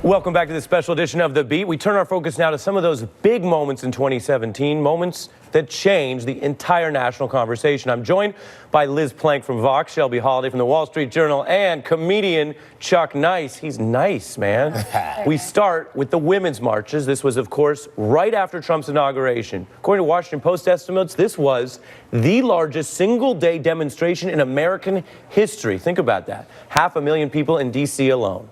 Welcome back to this special edition of The Beat. We turn our focus now to some of those big moments in 2017, moments that changed the entire national conversation. I'm joined by Liz Plank from Vox, Shelby Holliday from the Wall Street Journal, and comedian Chuck Nice. He's nice, man. We start with the women's marches. This was, of course, right after Trump's inauguration. According to Washington Post estimates, this was the largest single-day demonstration in American history. Think about that. 500,000 people in D.C. alone.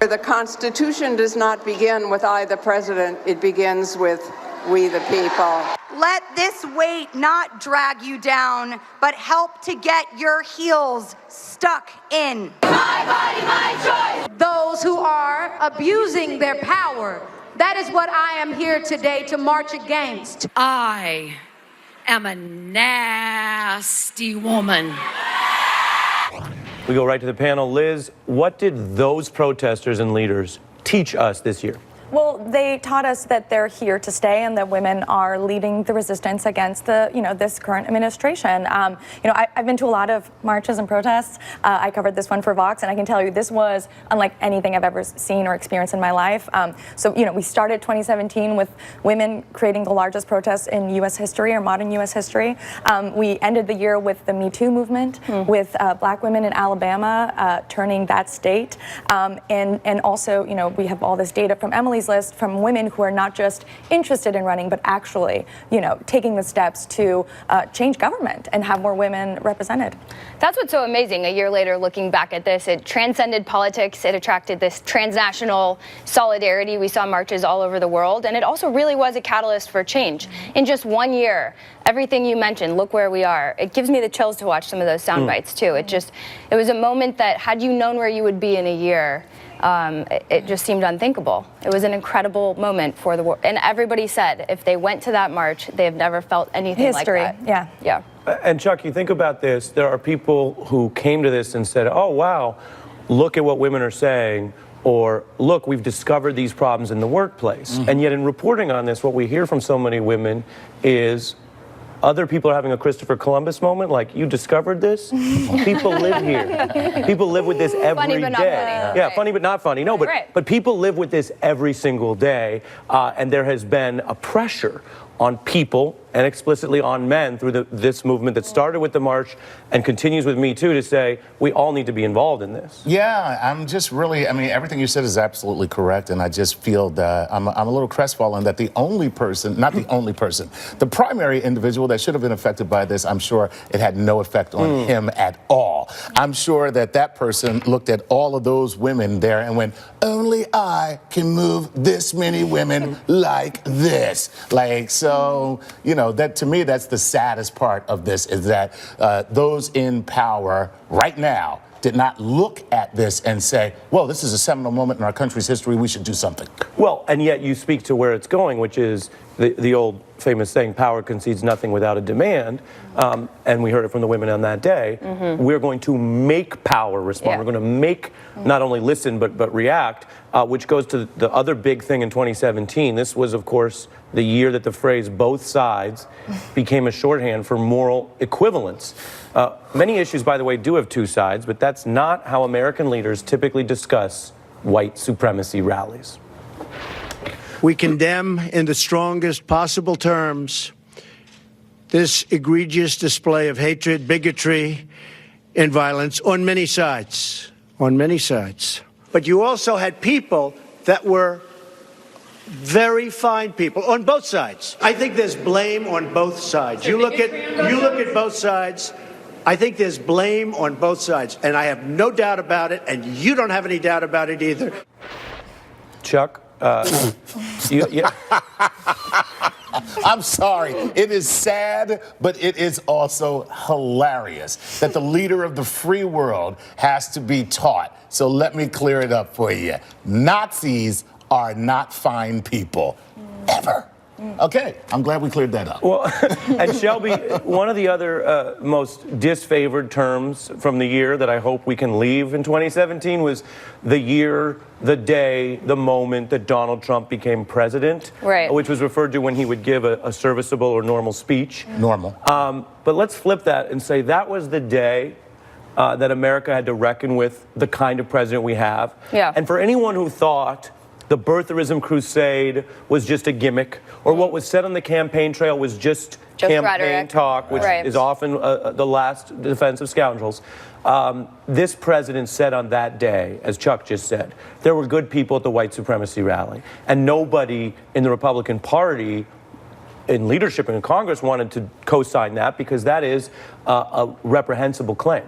The Constitution does not begin with I, the President. It begins with we, the people. Let this weight not drag you down, but help to get your heels stuck in. My body, my choice. Those who are abusing their power. That is what I am here today to march against. I am a nasty woman. We go right to the panel. Liz, what did those protesters and leaders teach us this year? Well, they taught us that they're here to stay and that women are leading the resistance against the, this current administration. I've been to a lot of marches and protests. I covered this one for Vox, and I can tell you this was unlike anything I've ever seen or experienced in my life. We started 2017 with women creating the largest protests in U.S. history or modern U.S. history. We ended the year with the Me Too movement, with black women in Alabama turning that state. And also, we have all this data from Emily's list from women who are not just interested in running, but actually, taking the steps to change government and have more women represented. That's what's so amazing. A year later, looking back at this, it transcended politics. It attracted this transnational solidarity. We saw marches all over the world, and it also really was a catalyst for change. In just 1 year, everything you mentioned, look where we are. It gives me the chills to watch some of those sound bites too. It was a moment that, had you known where you would be in a year, it just seemed unthinkable. It was an incredible moment for the world. And everybody said if they went to that march, they have never felt anything like that. Yeah. And Chuck, you think about this, there are people who came to this and said, oh, wow, look at what women are saying, or look, we've discovered these problems in the workplace. And yet in reporting on this, what we hear from so many women is other people are having a Christopher Columbus moment, like, you discovered this? People live here. People live with this every funny, but day. Not funny. Yeah, right. Funny but not funny. No, but people live with this every single day, and there has been a pressure on people and explicitly on men through this movement that started with the march and continues with Me Too to say we all need to be involved in this. Yeah, I'm just really, everything you said is absolutely correct, and I just feel that I'm a little crestfallen that the only person, not the only person, the primary individual that should have been affected by this, I'm sure it had no effect on him at all. I'm sure that person looked at all of those women there and went, only I can move this many women like this. So, that to me, that's the saddest part of this, is that those in power right now did not look at this and say, well, this is a seminal moment in our country's history, we should do something. Well, and yet you speak to where it's going, which is the old famous saying, power concedes nothing without a demand. And we heard it from the women on that day. We're going to make power respond. Yeah. We're going to make, not only listen, but react, which goes to the other big thing in 2017. This was, of course, the year that the phrase both sides became a shorthand for moral equivalence. Many issues, by the way, do have two sides, but that's not how American leaders typically discuss white supremacy rallies. We condemn in the strongest possible terms this egregious display of hatred, bigotry, and violence on many sides. On many sides. But you also had people that were very fine people on both sides. I think there's blame on both sides. You look at both sides. I think there's blame on both sides, and I have no doubt about it, and you don't have any doubt about it either. Chuck, I'm sorry. It is sad, but it is also hilarious that the leader of the free world has to be taught. So let me clear it up for you. Nazis are not fine people. Ever. Okay, I'm glad we cleared that up. Well, and Shelby, one of the other most disfavored terms from the year that I hope we can leave in 2017 was the year, the day, the moment that Donald Trump became president, right, which was referred to when he would give a serviceable or normal speech. Normal. But let's flip that and say that was the day that America had to reckon with the kind of president we have. Yeah. And for anyone who thought the birtherism crusade was just a gimmick, or what was said on the campaign trail was just campaign rhetoric. talk, which Right. is often the last defense of scoundrels. This president said on that day, as Chuck just said, there were good people at the white supremacy rally. And nobody in the Republican Party in leadership and in Congress wanted to co-sign that, because that is a reprehensible claim.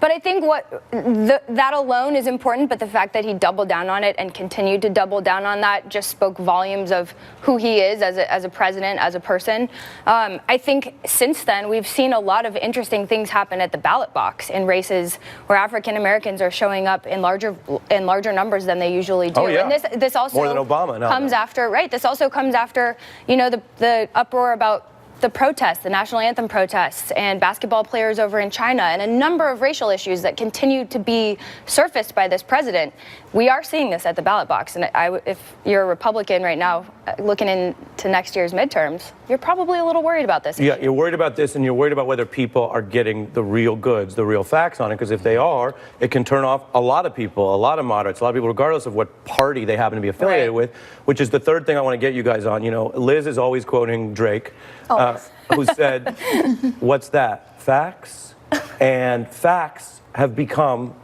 But I think that alone is important, but the fact that he doubled down on it and continued to double down on that just spoke volumes of who he is as a president, as a person. I think since then, we've seen a lot of interesting things happen at the ballot box in races where African Americans are showing up in larger numbers than they usually do. Oh, yeah. And this also more than Obama now. comes after, right? This also comes after, the uproar about the protests, the national anthem protests, and basketball players over in China, and a number of racial issues that continue to be surfaced by this president. We are seeing this at the ballot box, and if you're a Republican right now looking into next year's midterms, you're probably a little worried about this. Yeah, you're worried about this, and you're worried about whether people are getting the real goods, the real facts on it, because if they are, it can turn off a lot of people, a lot of moderates, a lot of people, regardless of what party they happen to be affiliated with, which is the third thing I want to get you guys on. Liz is always quoting Drake, who said, what's that? Facts? And facts have become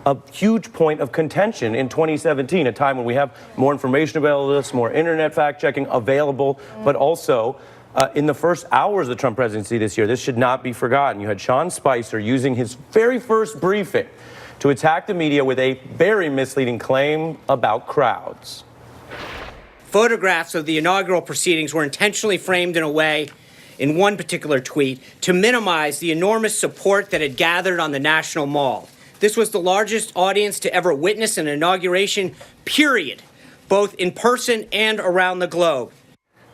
a huge point of contention in 2017, a time when we have more information available to us, more internet fact-checking available, but also in the first hours of the Trump presidency this year, this should not be forgotten. You had Sean Spicer using his very first briefing to attack the media with a very misleading claim about crowds. Photographs of the inaugural proceedings were intentionally framed in a way, in one particular tweet, to minimize the enormous support that had gathered on the National Mall. This was the largest audience to ever witness an inauguration, period, both in person and around the globe.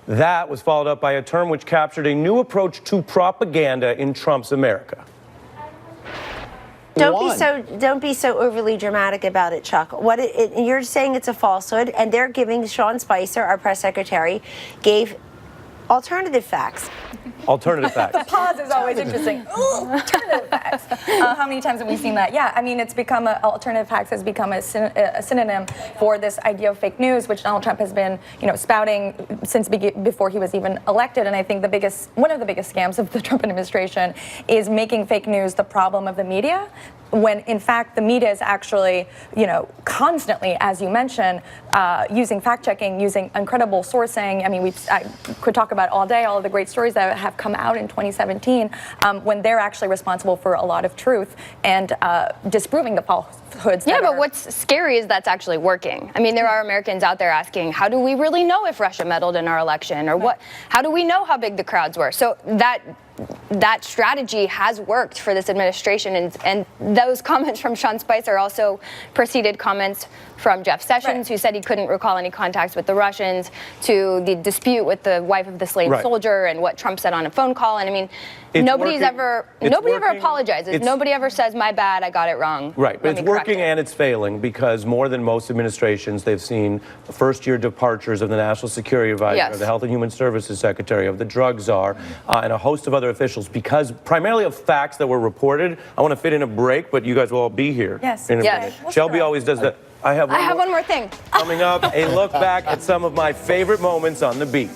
That was followed up by a term which captured a new approach to propaganda in Trump's America. Don't be so overly dramatic about it, Chuck. You're saying it's a falsehood, and they're giving Sean Spicer, our press secretary, gave alternative facts. Alternative facts. The pause is always interesting. Ooh, alternative facts. How many times have we seen that? Yeah, I mean, alternative facts has become a synonym for this idea of fake news, which Donald Trump has been, spouting since before he was even elected. And I think one of the biggest scams of the Trump administration is making fake news the problem of the media, when in fact the media is actually, constantly, as you mentioned, using fact-checking, using incredible sourcing. I mean, I could talk about all day all of the great stories that have come out in 2017 when they're actually responsible for a lot of truth and disproving the falsehoods. Yeah, but what's scary is that's actually working. I mean, there are Americans out there asking, how do we really know if Russia meddled in our election, or how do we know how big the crowds were? So that strategy has worked for this administration, and those comments from Sean Spicer also preceded comments from Jeff Sessions, who said he couldn't recall any contacts with the Russians, to the dispute with the wife of the slain soldier and what Trump said on a phone call. And I mean, nobody ever apologizes. Nobody ever says, my bad, I got it wrong. Right, but it's working and it's failing, because more than most administrations, they've seen the first-year departures of the National Security Advisor, of the Health and Human Services Secretary, of the drug czar, and a host of other officials, because primarily of facts that were reported. I want to fit in a break, but you guys will all be here in a minute. Shelby always does that. I have one more thing. Coming up, a look back at some of my favorite moments on the beat.